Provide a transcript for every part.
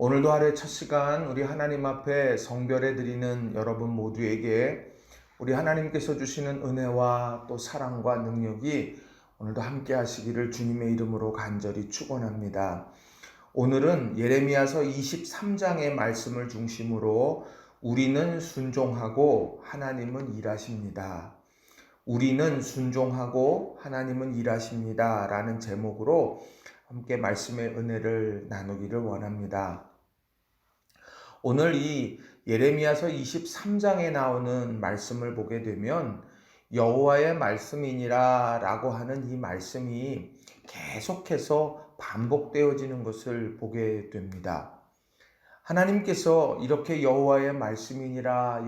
오늘도 하루의 첫 시간 우리 하나님 앞에 성결해 드리는 여러분 모두에게 우리 하나님께서 주시는 은혜와 또 사랑과 능력이 오늘도 함께 하시기를 주님의 이름으로 간절히 축원합니다. 오늘은 예레미야서 23장의 말씀을 중심으로 우리는 순종하고 하나님은 일하십니다. 우리는 순종하고 하나님은 일하십니다. 라는 제목으로 함께 말씀의 은혜를 나누기를 원합니다. 오늘 이 예레미야서 23장에 나오는 말씀을 보게 되면 여호와의 말씀이니라 라고 하는 이 말씀이 계속해서 반복되어지는 것을 보게 됩니다. 하나님께서 이렇게 여호와의 말씀이니라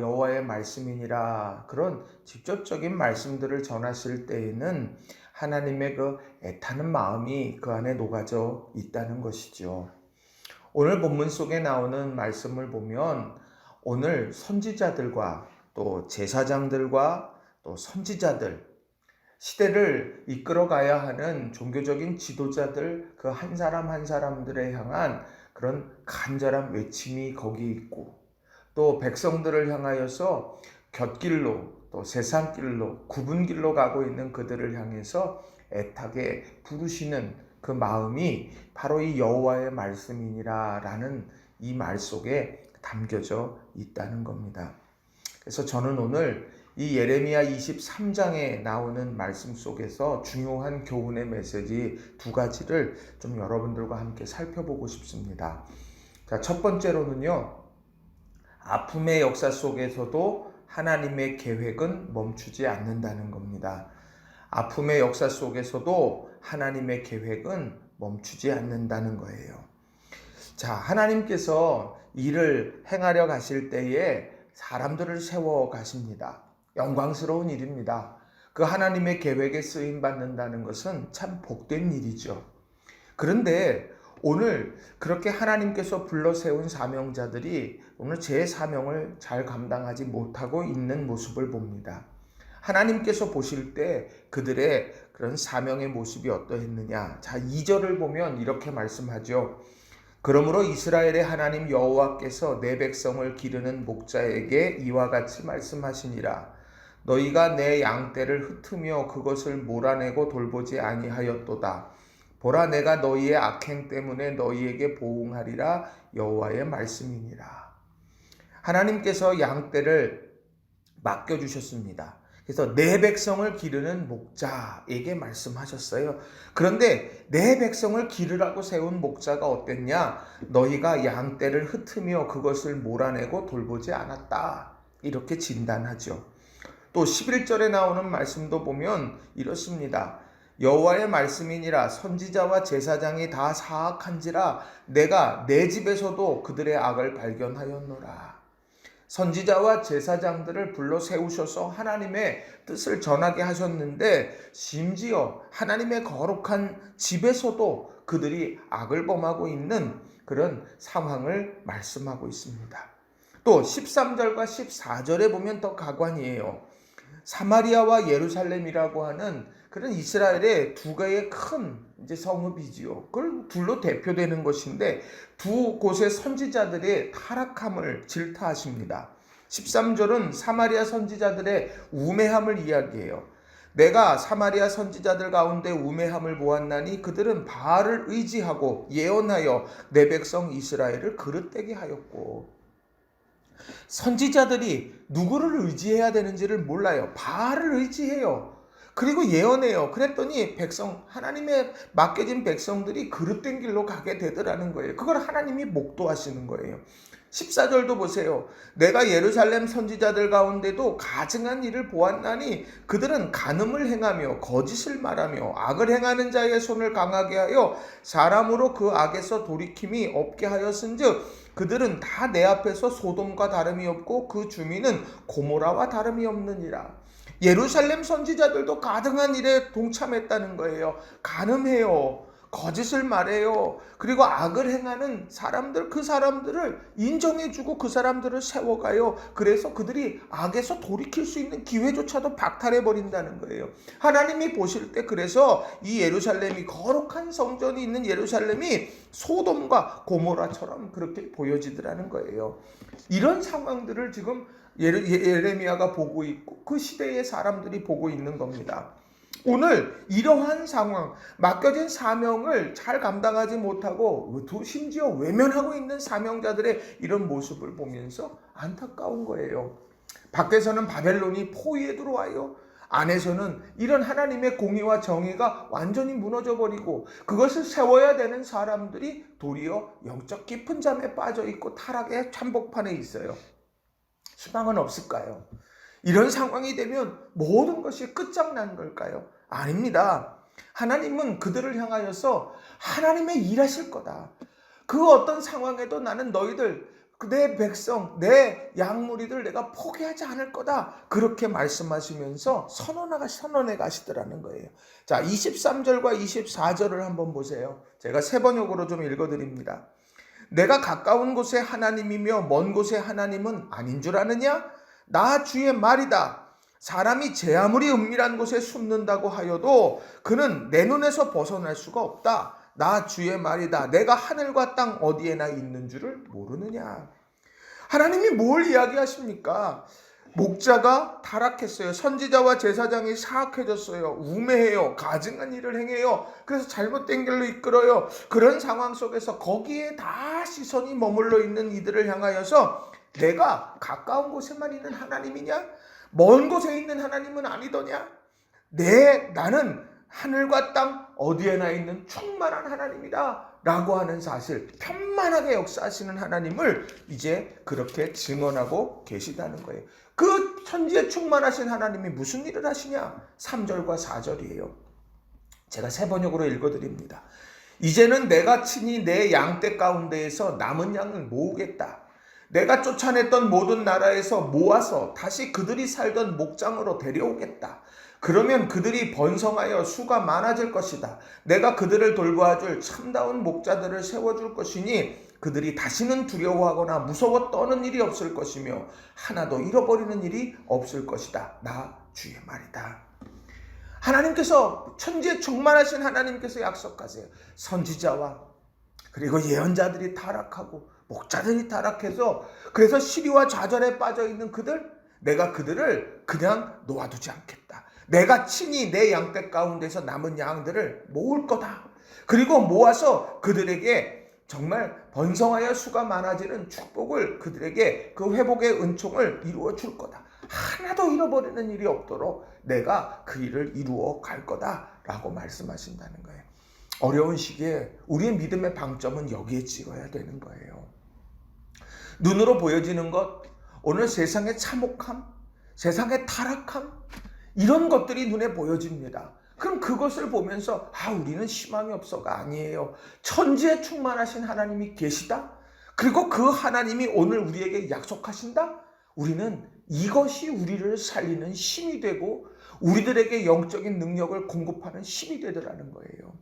그런 직접적인 말씀들을 전하실 때에는 하나님의 그 애타는 마음이 그 안에 녹아져 있다는 것이죠. 오늘 본문 속에 나오는 말씀을 보면 오늘 선지자들과 또 제사장들과 또 선지자들, 시대를 이끌어가야 하는 종교적인 지도자들 그 한 사람 한 사람들에 향한 그런 간절한 외침이 거기 있고, 또 백성들을 향하여서 곁길로 또 세상길로 구분길로 가고 있는 그들을 향해서 애타게 부르시는 그 마음이 바로 이 여호와의 말씀이니라 라는 이 말 속에 담겨져 있다는 겁니다. 그래서 저는 오늘 이 예레미야 23장에 나오는 말씀 속에서 중요한 교훈의 메시지 두 가지를 좀 여러분들과 함께 살펴보고 싶습니다. 자, 첫 번째로는요, 아픔의 역사 속에서도 하나님의 계획은 멈추지 않는다는 겁니다. 아픔의 역사 속에서도 하나님의 계획은 멈추지 않는다는 거예요. 자, 하나님께서 일을 행하려 가실 때에 사람들을 세워 가십니다. 영광스러운 일입니다. 그 하나님의 계획에 쓰임 받는다는 것은 참 복된 일이죠. 그런데 오늘 그렇게 하나님께서 불러 세운 사명자들이 오늘 제 사명을 잘 감당하지 못하고 있는 모습을 봅니다. 하나님께서 보실 때 그들의 그런 사명의 모습이 어떠했느냐. 자, 2절을 보면 이렇게 말씀하죠. 그러므로 이스라엘의 하나님 여호와께서 내 백성을 기르는 목자에게 이와 같이 말씀하시니라. 너희가 내 양떼를 흩으며 그것을 몰아내고 돌보지 아니하였도다. 보라, 내가 너희의 악행 때문에 너희에게 보응하리라. 여호와의 말씀이니라. 하나님께서 양떼를 맡겨주셨습니다. 그래서 내 백성을 기르는 목자에게 말씀하셨어요. 그런데 내 백성을 기르라고 세운 목자가 어땠냐? 너희가 양떼를 흩으며 그것을 몰아내고 돌보지 않았다. 이렇게 진단하죠. 또 11절에 나오는 말씀도 보면 이렇습니다. 여호와의 말씀이니라. 선지자와 제사장이 다 사악한지라 내가 내 집에서도 그들의 악을 발견하였노라. 선지자와 제사장들을 불러 세우셔서 하나님의 뜻을 전하게 하셨는데 심지어 하나님의 거룩한 집에서도 그들이 악을 범하고 있는 그런 상황을 말씀하고 있습니다. 또 13절과 14절에 보면 더 가관이에요. 사마리아와 예루살렘이라고 하는 그런 이스라엘의 두 개의 큰 성읍이지요. 그걸 둘로 대표되는 것인데 두 곳의 선지자들의 타락함을 질타하십니다. 13절은 사마리아 선지자들의 우매함을 이야기해요. 내가 사마리아 선지자들 가운데 우매함을 보았나니 그들은 바알을 의지하고 예언하여 내 백성 이스라엘을 그릇되게 하였고, 선지자들이 누구를 의지해야 되는지를 몰라요. 바알을 의지해요. 그리고 예언해요. 그랬더니 하나님의 맡겨진 백성들이 그릇된 길로 가게 되더라는 거예요. 그걸 하나님이 목도하시는 거예요. 14절도 보세요. 내가 예루살렘 선지자들 가운데도 가증한 일을 보았나니 그들은 간음을 행하며 거짓을 말하며 악을 행하는 자의 손을 강하게 하여 사람으로 그 악에서 돌이킴이 없게 하였은즉 그들은 다 내 앞에서 소돔과 다름이 없고 그 주민은 고모라와 다름이 없느니라. 예루살렘 선지자들도 가증한 일에 동참했다는 거예요. 간음해요. 거짓을 말해요. 그리고 악을 행하는 사람들, 그 사람들을 인정해주고 그 사람들을 세워가요. 그래서 그들이 악에서 돌이킬 수 있는 기회조차도 박탈해버린다는 거예요. 하나님이 보실 때 그래서 이 예루살렘이, 거룩한 성전이 있는 예루살렘이 소돔과 고모라처럼 그렇게 보여지더라는 거예요. 이런 상황들을 지금 예레미야가 보고 있고 그 시대의 사람들이 보고 있는 겁니다. 오늘 이러한 상황, 맡겨진 사명을 잘 감당하지 못하고 심지어 외면하고 있는 사명자들의 이런 모습을 보면서 안타까운 거예요. 밖에서는 바벨론이 포위에 들어와요. 안에서는 이런 하나님의 공의와 정의가 완전히 무너져버리고 그것을 세워야 되는 사람들이 도리어 영적 깊은 잠에 빠져있고 타락의 참복판에 있어요. 희망은 없을까요? 이런 상황이 되면 모든 것이 끝장난 걸까요? 아닙니다. 하나님은 그들을 향하여서 하나님의 일하실 거다. 그 어떤 상황에도 나는 너희들, 내 백성, 내 양무리들 내가 포기하지 않을 거다. 그렇게 말씀하시면서 선언해 가시더라는 거예요. 자, 23절과 24절을 한번 보세요. 제가 세 번역으로 좀 읽어드립니다. 내가 가까운 곳에 하나님이며 먼 곳에 하나님은 아닌 줄 아느냐? 나 주의 말이다. 사람이 제 아무리 은밀한 곳에 숨는다고 하여도 그는 내 눈에서 벗어날 수가 없다. 나 주의 말이다. 내가 하늘과 땅 어디에나 있는 줄을 모르느냐. 하나님이 뭘 이야기하십니까? 목자가 타락했어요. 선지자와 제사장이 사악해졌어요. 우매해요. 가증한 일을 행해요. 그래서 잘못된 길로 이끌어요. 그런 상황 속에서 거기에 다 시선이 머물러 있는 이들을 향하여서 내가 가까운 곳에만 있는 하나님이냐? 먼 곳에 있는 하나님은 아니더냐? 나는 하늘과 땅 어디에나 있는 충만한 하나님이다 라고 하는 사실, 편만하게 역사하시는 하나님을 이제 그렇게 증언하고 계시다는 거예요. 그 천지에 충만하신 하나님이 무슨 일을 하시냐? 3절과 4절이에요. 제가 세 번역으로 읽어드립니다. 이제는 내가 친히 내 양떼 가운데에서 남은 양을 모으겠다. 내가 쫓아냈던 모든 나라에서 모아서 다시 그들이 살던 목장으로 데려오겠다. 그러면 그들이 번성하여 수가 많아질 것이다. 내가 그들을 돌보아줄 참다운 목자들을 세워줄 것이니 그들이 다시는 두려워하거나 무서워 떠는 일이 없을 것이며 하나도 잃어버리는 일이 없을 것이다. 나 주의 말이다. 하나님께서, 천지에 충만하신 하나님께서 약속하세요. 선지자와 그리고 예언자들이 타락하고 목자들이 타락해서 그래서 시리와 좌절에 빠져있는 그들, 내가 그들을 그냥 놓아두지 않겠다. 내가 친히 내 양떼 가운데서 남은 양들을 모을 거다. 그리고 모아서 그들에게 정말 번성하여 수가 많아지는 축복을, 그들에게 그 회복의 은총을 이루어 줄 거다. 하나도 잃어버리는 일이 없도록 내가 그 일을 이루어 갈 거다라고 말씀하신다는 거예요. 어려운 시기에 우리의 믿음의 방점은 여기에 찍어야 되는 거예요. 눈으로 보여지는 것, 오늘 세상의 참혹함, 세상의 타락함, 이런 것들이 눈에 보여집니다. 그럼 그것을 보면서 우리는 희망이 없어가 아니에요. 천지에 충만하신 하나님이 계시다. 그리고 그 하나님이 오늘 우리에게 약속하신다. 우리는 이것이 우리를 살리는 힘이 되고 우리들에게 영적인 능력을 공급하는 힘이 되더라는 거예요.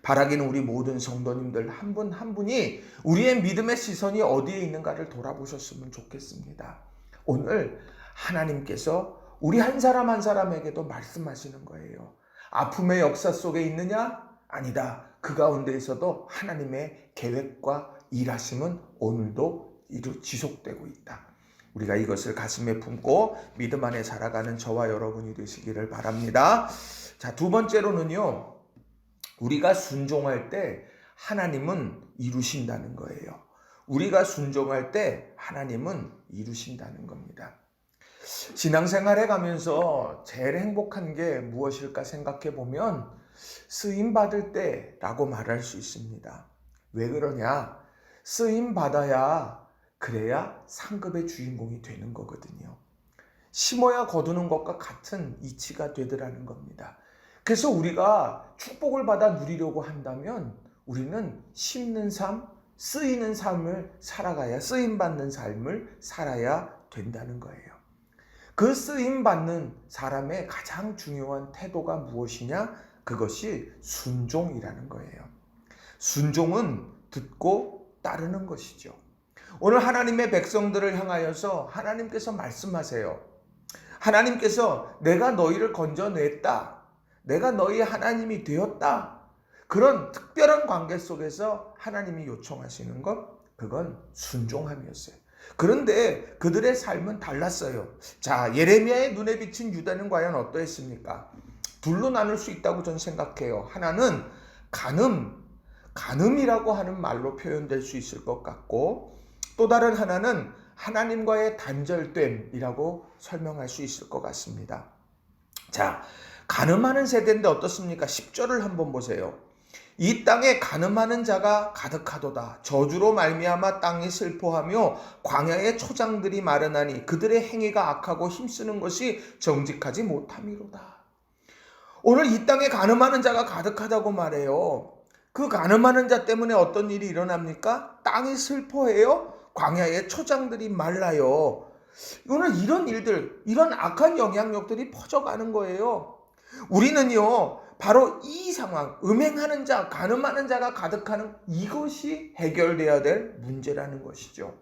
바라기는 우리 모든 성도님들 한 분 한 분이 우리의 믿음의 시선이 어디에 있는가를 돌아보셨으면 좋겠습니다. 오늘 하나님께서 우리 한 사람 한 사람에게도 말씀하시는 거예요. 아픔의 역사 속에 있느냐? 아니다. 그 가운데에서도 하나님의 계획과 일하심은 오늘도 지속되고 있다. 우리가 이것을 가슴에 품고 믿음 안에 살아가는 저와 여러분이 되시기를 바랍니다. 자, 두 번째로는요. 우리가 순종할 때 하나님은 이루신다는 거예요. 우리가 순종할 때 하나님은 이루신다는 겁니다. 신앙생활 해가면서 제일 행복한 게 무엇일까 생각해 보면 쓰임 받을 때라고 말할 수 있습니다. 왜 그러냐? 쓰임 받아야, 그래야 상급의 주인공이 되는 거거든요. 심어야 거두는 것과 같은 이치가 되더라는 겁니다. 그래서 우리가 축복을 받아 누리려고 한다면 우리는 심는 삶, 쓰이는 삶을 살아가야, 쓰임받는 삶을 살아야 된다는 거예요. 그 쓰임받는 사람의 가장 중요한 태도가 무엇이냐? 그것이 순종이라는 거예요. 순종은 듣고 따르는 것이죠. 오늘 하나님의 백성들을 향하여서 하나님께서 말씀하세요. 하나님께서 내가 너희를 건져냈다. 내가 너희의 하나님이 되었다. 그런 특별한 관계 속에서 하나님이 요청하시는 것, 그건 순종함이었어요. 그런데 그들의 삶은 달랐어요. 자, 예레미야의 눈에 비친 유다는 과연 어떠했습니까? 둘로 나눌 수 있다고 저는 생각해요. 하나는 간음이라고 하는 말로 표현될 수 있을 것 같고, 또 다른 하나는 하나님과의 단절됨이라고 설명할 수 있을 것 같습니다. 자, 간음하는 세대인데 어떻습니까? 10절을 한번 보세요. 이 땅에 간음하는 자가 가득하도다. 저주로 말미암아 땅이 슬퍼하며 광야의 초장들이 마르나니 그들의 행위가 악하고 힘쓰는 것이 정직하지 못함이로다. 오늘 이 땅에 간음하는 자가 가득하다고 말해요. 그 간음하는 자 때문에 어떤 일이 일어납니까? 땅이 슬퍼해요. 광야의 초장들이 말라요. 오늘 이런 일들, 이런 악한 영향력들이 퍼져가는 거예요. 우리는요, 바로 이 상황, 음행하는 자, 간음하는 자가 가득하는 이것이 해결돼야 될 문제라는 것이죠.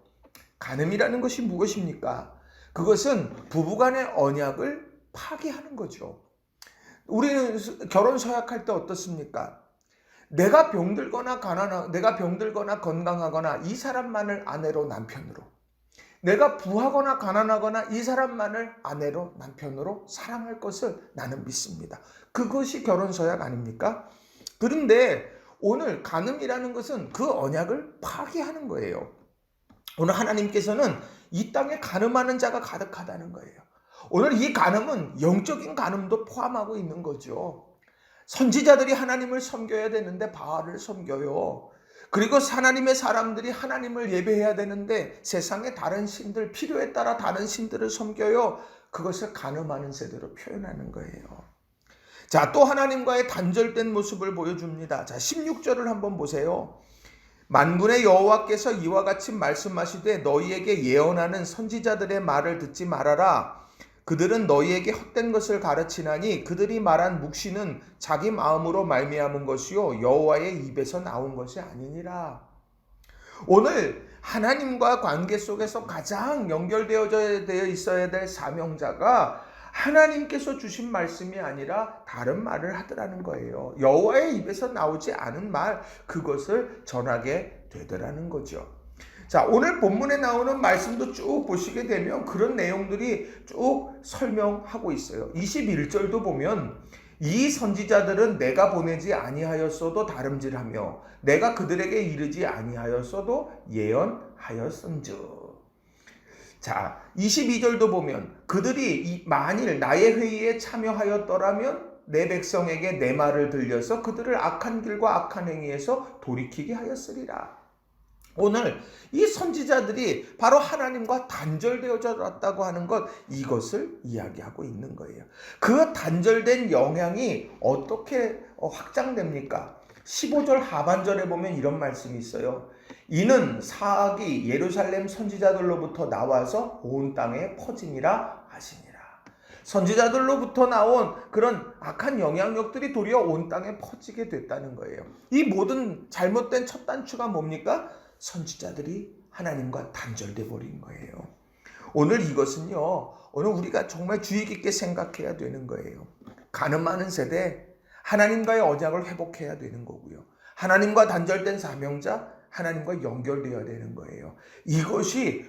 간음이라는 것이 무엇입니까? 그것은 부부간의 언약을 파괴하는 거죠. 우리는 결혼 서약할 때 어떻습니까? 내가 병들거나 건강하거나 이 사람만을 아내로 남편으로, 내가 부하거나 가난하거나 이 사람만을 아내로 남편으로 사랑할 것을 나는 믿습니다. 그것이 결혼 서약 아닙니까? 그런데 오늘 간음이라는 것은 그 언약을 파괴하는 거예요. 오늘 하나님께서는 이 땅에 간음하는 자가 가득하다는 거예요. 오늘 이 간음은 영적인 간음도 포함하고 있는 거죠. 선지자들이 하나님을 섬겨야 되는데 바알을 섬겨요. 그리고 하나님의 사람들이 하나님을 예배해야 되는데 세상의 다른 신들, 필요에 따라 다른 신들을 섬겨요. 그것을 간음하는 세대로 표현하는 거예요. 자, 또 하나님과의 단절된 모습을 보여줍니다. 자, 16절을 한번 보세요. 만군의 여호와께서 이와 같이 말씀하시되 너희에게 예언하는 선지자들의 말을 듣지 말아라. 그들은 너희에게 헛된 것을 가르치나니 그들이 말한 묵시는 자기 마음으로 말미암은 것이요 여호와의 입에서 나온 것이 아니니라. 오늘 하나님과 관계 속에서 가장 연결되어 있어야 될 사명자가 하나님께서 주신 말씀이 아니라 다른 말을 하더라는 거예요. 여호와의 입에서 나오지 않은 말, 그것을 전하게 되더라는 거죠. 자, 오늘 본문에 나오는 말씀도 쭉 보시게 되면 그런 내용들이 쭉 설명하고 있어요. 21절도 보면 이 선지자들은 내가 보내지 아니하였어도 다름질하며 내가 그들에게 이르지 아니하였어도 예언하였은즉. 자, 22절도 보면 그들이 만일 나의 회의에 참여하였더라면 내 백성에게 내 말을 들려서 그들을 악한 길과 악한 행위에서 돌이키게 하였으리라. 오늘 이 선지자들이 바로 하나님과 단절되어져 왔다고 하는 것, 이것을 이야기하고 있는 거예요. 그 단절된 영향이 어떻게 확장됩니까? 15절 하반절에 보면 이런 말씀이 있어요. 이는 사악이 예루살렘 선지자들로부터 나와서 온 땅에 퍼짐이라 하시니라. 선지자들로부터 나온 그런 악한 영향력들이 도리어 온 땅에 퍼지게 됐다는 거예요. 이 모든 잘못된 첫 단추가 뭡니까? 선지자들이 하나님과 단절돼 버린 거예요. 오늘 이것은요, 오늘 우리가 정말 주의 깊게 생각해야 되는 거예요. 간음하는 세대, 하나님과의 언약을 회복해야 되는 거고요. 하나님과 단절된 사명자, 하나님과 연결되어야 되는 거예요. 이것이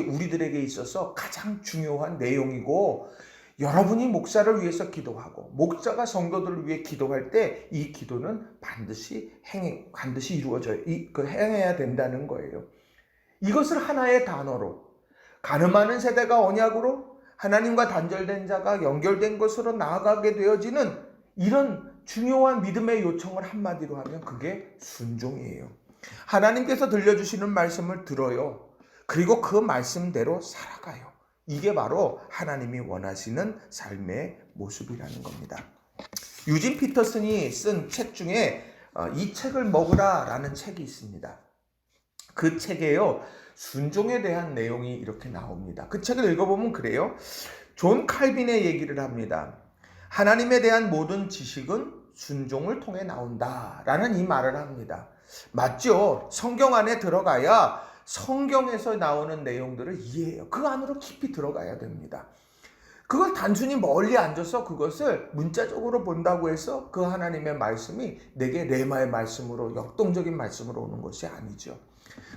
우리들에게 있어서 가장 중요한 내용이고, 여러분이 목사를 위해서 기도하고 목사가 성도들을 위해 기도할 때 이 기도는 반드시 이루어져요. 행해야 된다는 거예요. 이것을 하나의 단어로, 간음하는 세대가 언약으로, 하나님과 단절된 자가 연결된 것으로 나아가게 되어지는 이런 중요한 믿음의 요청을 한마디로 하면 그게 순종이에요. 하나님께서 들려주시는 말씀을 들어요. 그리고 그 말씀대로 살아가요. 이게 바로 하나님이 원하시는 삶의 모습이라는 겁니다. 유진 피터슨이 쓴 책 중에 이 책을 먹으라 라는 책이 있습니다. 그 책에요, 순종에 대한 내용이 이렇게 나옵니다. 그 책을 읽어보면 그래요. 존 칼빈의 얘기를 합니다. 하나님에 대한 모든 지식은 순종을 통해 나온다라는 이 말을 합니다. 맞죠? 성경 안에 들어가야 성경에서 나오는 내용들을 이해해요. 그 안으로 깊이 들어가야 됩니다. 그걸 단순히 멀리 앉아서 그것을 문자적으로 본다고 해서 그 하나님의 말씀이 내게 레마의 말씀으로, 역동적인 말씀으로 오는 것이 아니죠.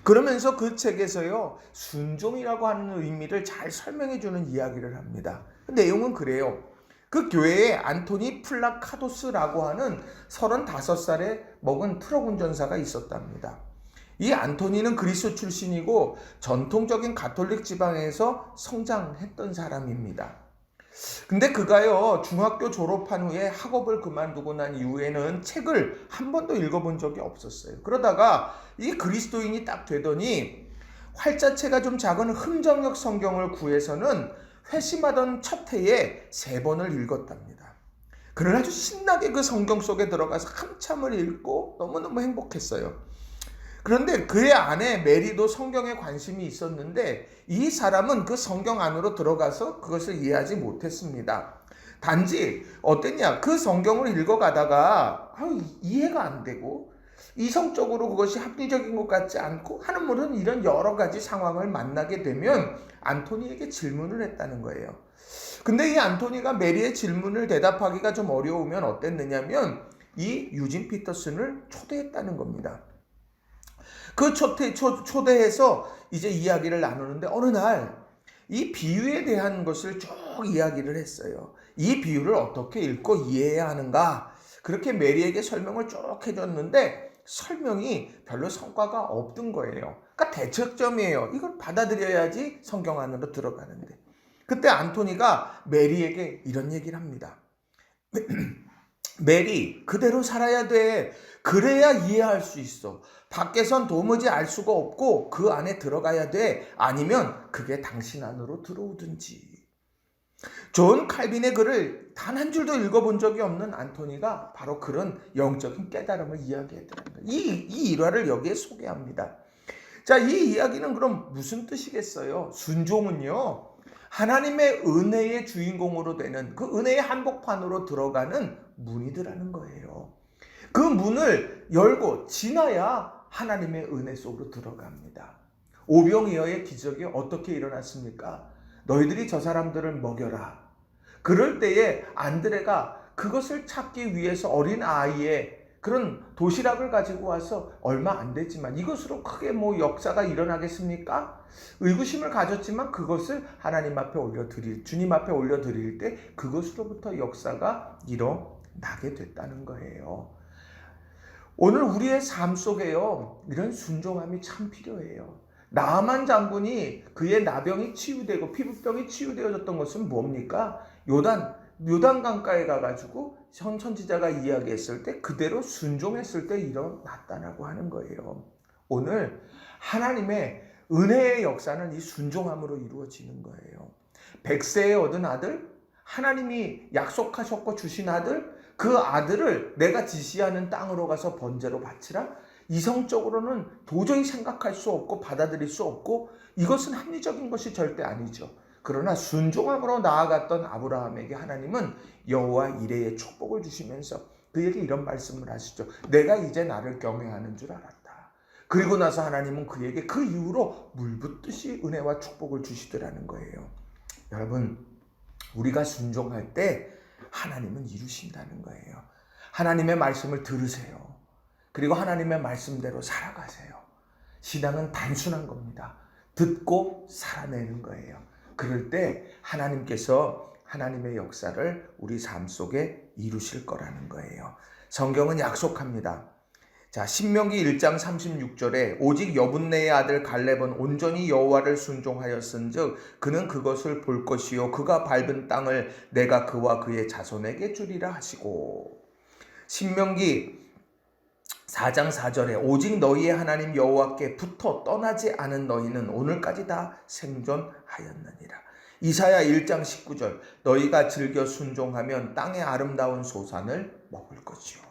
그러면서 그 책에서요, 순종이라고 하는 의미를 잘 설명해 주는 이야기를 합니다. 그 내용은 그래요. 그 교회에 안토니 플라카도스라고 하는 35살에 먹은 트럭 운전사가 있었답니다. 이 안토니는 그리스 출신이고 전통적인 가톨릭 지방에서 성장했던 사람입니다. 근데 그가요, 중학교 졸업한 후에 학업을 그만두고 난 이후에는 책을 한 번도 읽어본 적이 없었어요. 그러다가 이 그리스도인이 딱 되더니 활자체가 좀 작은 흠정역 성경을 구해서는 회심하던 첫 해에 3번을 읽었답니다. 그는 아주 신나게 그 성경 속에 들어가서 한참을 읽고 너무너무 행복했어요. 그런데 그의 아내 메리도 성경에 관심이 있었는데 이 사람은 그 성경 안으로 들어가서 그것을 이해하지 못했습니다. 단지 어땠냐? 그 성경을 읽어가다가 이해가 안 되고 이성적으로 그것이 합리적인 것 같지 않고 하는 모든 이런 여러 가지 상황을 만나게 되면 안토니에게 질문을 했다는 거예요. 근데 이 안토니가 메리의 질문을 대답하기가 좀 어려우면 어땠느냐면 이 유진 피터슨을 초대했다는 겁니다. 그 초대해서 이제 이야기를 나누는데 어느 날 이 비유에 대한 것을 쭉 이야기를 했어요. 이 비유를 어떻게 읽고 이해해야 하는가? 그렇게 메리에게 설명을 쭉 해줬는데 설명이 별로 성과가 없던 거예요. 그러니까 대척점이에요. 이걸 받아들여야지 성경 안으로 들어가는데. 그때 안토니가 메리에게 이런 얘기를 합니다. 메리, 그대로 살아야 돼. 그래야 이해할 수 있어. 밖에선 도무지 알 수가 없고 그 안에 들어가야 돼. 아니면 그게 당신 안으로 들어오든지. 존 칼빈의 글을 단 한 줄도 읽어본 적이 없는 안토니가 바로 그런 영적인 깨달음을 이야기했다는 거예요. 이 일화를 여기에 소개합니다. 자, 이 이야기는 그럼 무슨 뜻이겠어요? 순종은요, 하나님의 은혜의 주인공으로 되는 그 은혜의 한복판으로 들어가는 문이더라는 거예요. 그 문을 열고 지나야 하나님의 은혜 속으로 들어갑니다. 오병이어의 기적이 어떻게 일어났습니까? 너희들이 저 사람들을 먹여라. 그럴 때에 안드레가 그것을 찾기 위해서 어린 아이의 그런 도시락을 가지고 와서 얼마 안 됐지만 이것으로 크게 역사가 일어나겠습니까? 의구심을 가졌지만 그것을 하나님 앞에 주님 앞에 올려드릴 때 그것으로부터 역사가 일어나게 됐다는 거예요. 오늘 우리의 삶 속에요, 이런 순종함이 참 필요해요. 나아만 장군이 그의 나병이 치유되고 피부병이 치유되어졌던 것은 뭡니까? 요단 강가에 가가지고 선지자가 이야기했을 때 그대로 순종했을 때 일어났다라고 하는 거예요. 오늘 하나님의 은혜의 역사는 이 순종함으로 이루어지는 거예요. 100세에 얻은 아들, 하나님이 약속하셨고 주신 아들, 그 아들을 내가 지시하는 땅으로 가서 번제로 바치라? 이성적으로는 도저히 생각할 수 없고 받아들일 수 없고 이것은 합리적인 것이 절대 아니죠. 그러나 순종함으로 나아갔던 아브라함에게 하나님은 여호와 이레의 축복을 주시면서 그에게 이런 말씀을 하시죠. 내가 이제 나를 경외하는 줄 알았다. 그리고 나서 하나님은 그에게 그 이후로 물붓듯이 은혜와 축복을 주시더라는 거예요. 여러분, 우리가 순종할 때 하나님은 이루신다는 거예요. 하나님의 말씀을 들으세요. 그리고 하나님의 말씀대로 살아가세요. 신앙은 단순한 겁니다. 듣고 살아내는 거예요. 그럴 때 하나님께서 하나님의 역사를 우리 삶 속에 이루실 거라는 거예요. 성경은 약속합니다. 자, 신명기 1장 36절에 오직 여분네의 아들 갈렙은 온전히 여호와를 순종하였은즉 그는 그것을 볼 것이요 그가 밟은 땅을 내가 그와 그의 자손에게 주리라 하시고, 신명기 4장 4절에 오직 너희의 하나님 여호와께 붙어 떠나지 않은 너희는 오늘까지 다 생존하였느니라. 이사야 1장 19절 너희가 즐겨 순종하면 땅의 아름다운 소산을 먹을 것이요.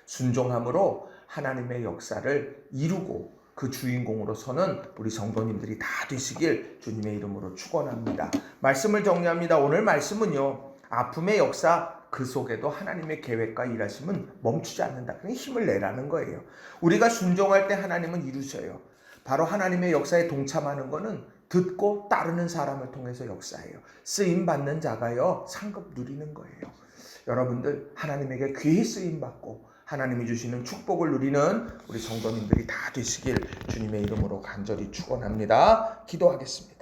순종함으로 하나님의 역사를 이루고 그 주인공으로 서는 우리 성도님들이 다 되시길 주님의 이름으로 축원합니다. 말씀을 정리합니다. 오늘 말씀은요, 아픔의 역사 그 속에도 하나님의 계획과 일하심은 멈추지 않는다. 그냥 힘을 내라는 거예요. 우리가 순종할 때 하나님은 이루셔요. 바로 하나님의 역사에 동참하는 것은 듣고 따르는 사람을 통해서 역사해요. 쓰임받는 자가요, 상급 누리는 거예요. 여러분들 하나님에게 귀히 쓰임받고 하나님이 주시는 축복을 누리는 우리 성도님들이 다 되시길 주님의 이름으로 간절히 축원합니다. 기도하겠습니다.